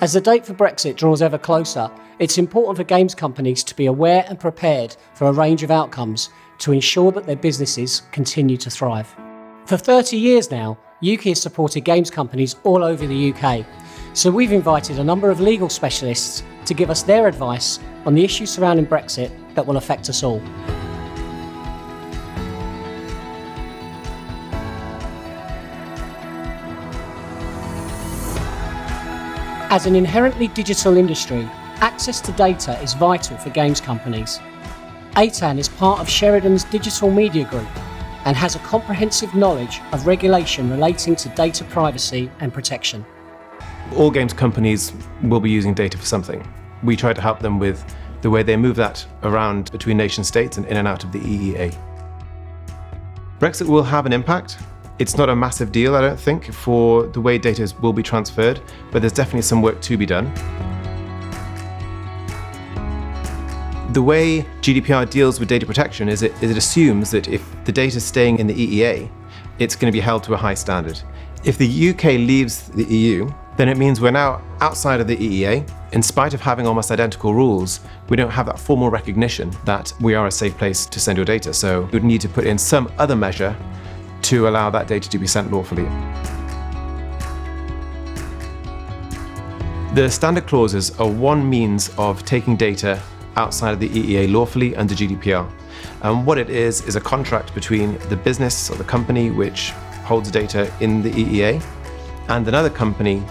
As the date for Brexit draws ever closer, it's important for games companies to be aware and prepared for a range of outcomes to ensure that their businesses continue to thrive. For 30 years now, Ukie has supported games companies all over the UK, so we've invited a number of legal specialists to give us their advice on the issues surrounding Brexit that will affect us all. As an inherently digital industry, access to data is vital for games companies. Eitan is part of Sheridans' digital media group and has a comprehensive knowledge of regulation relating to data privacy and protection. All games companies will be using data for something. We try to help them with the way they move that around between nation states and in and out of the EEA. Brexit will have an impact. It's not a massive deal, I don't think, for the way data will be transferred, but there's definitely some work to be done. The way GDPR deals with data protection is it assumes that if the data is staying in the EEA, it's going to be held to a high standard. If the UK leaves the EU, then it means we're now outside of the EEA. In spite of having almost identical rules, we don't have that formal recognition that we are a safe place to send your data. So you would need to put in some other measure to allow that data to be sent lawfully. The standard clauses are one means of taking data outside of the EEA lawfully under GDPR. And what it is a contract between the business or the company which holds data in the EEA and another company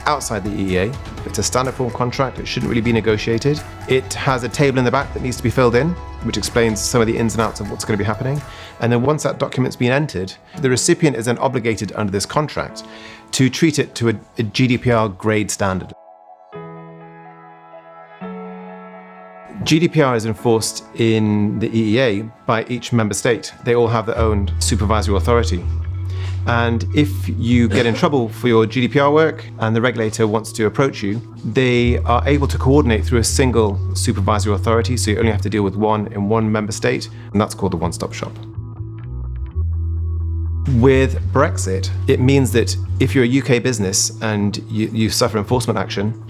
outside the EEA. It's a standard form contract, it shouldn't really be negotiated. It has a table in the back that needs to be filled in, which explains some of the ins and outs of what's going to be happening. And then once that document's been entered, the recipient is then obligated under this contract to treat it to a GDPR grade standard. GDPR is enforced in the EEA by each member state. They all have their own supervisory authority. And if you get in trouble for your GDPR work and the regulator wants to approach you, they are able to coordinate through a single supervisory authority, so you only have to deal with one in one member state, and that's called the one-stop shop. With Brexit, it means that if you're a UK business and you suffer enforcement action,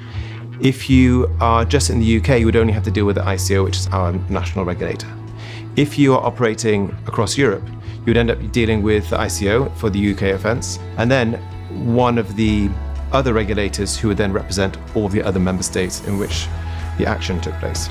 if you are just in the UK, you would only have to deal with the ICO, which is our national regulator. If you are operating across Europe, you would end up dealing with the ICO for the UK offence, and then one of the other regulators who would then represent all the other member states in which the action took place.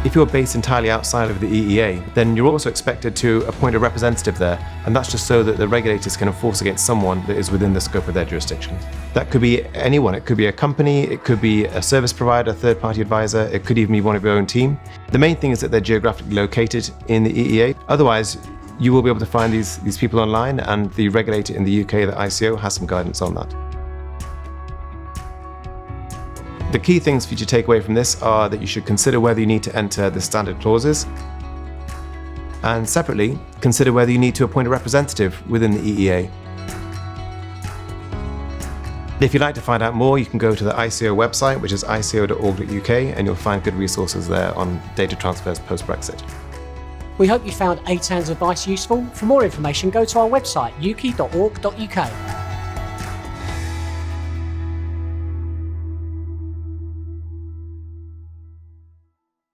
If you're based entirely outside of the EEA, then you're also expected to appoint a representative there, and that's just so that the regulators can enforce against someone that is within the scope of their jurisdiction. That could be anyone. It could be a company, it could be a service provider, a third-party advisor, it could even be one of your own team. The main thing is that they're geographically located in the EEA. Otherwise, you will be able to find these people online, and the regulator in the UK, the ICO, has some guidance on that. The key things for you to take away from this are that you should consider whether you need to enter the standard clauses, and separately, consider whether you need to appoint a representative within the EEA. If you'd like to find out more, you can go to the ICO website, which is ico.org.uk, and you'll find good resources there on data transfers post-Brexit. We hope you found Eitan's advice useful. For more information, go to our website, ukie.org.uk.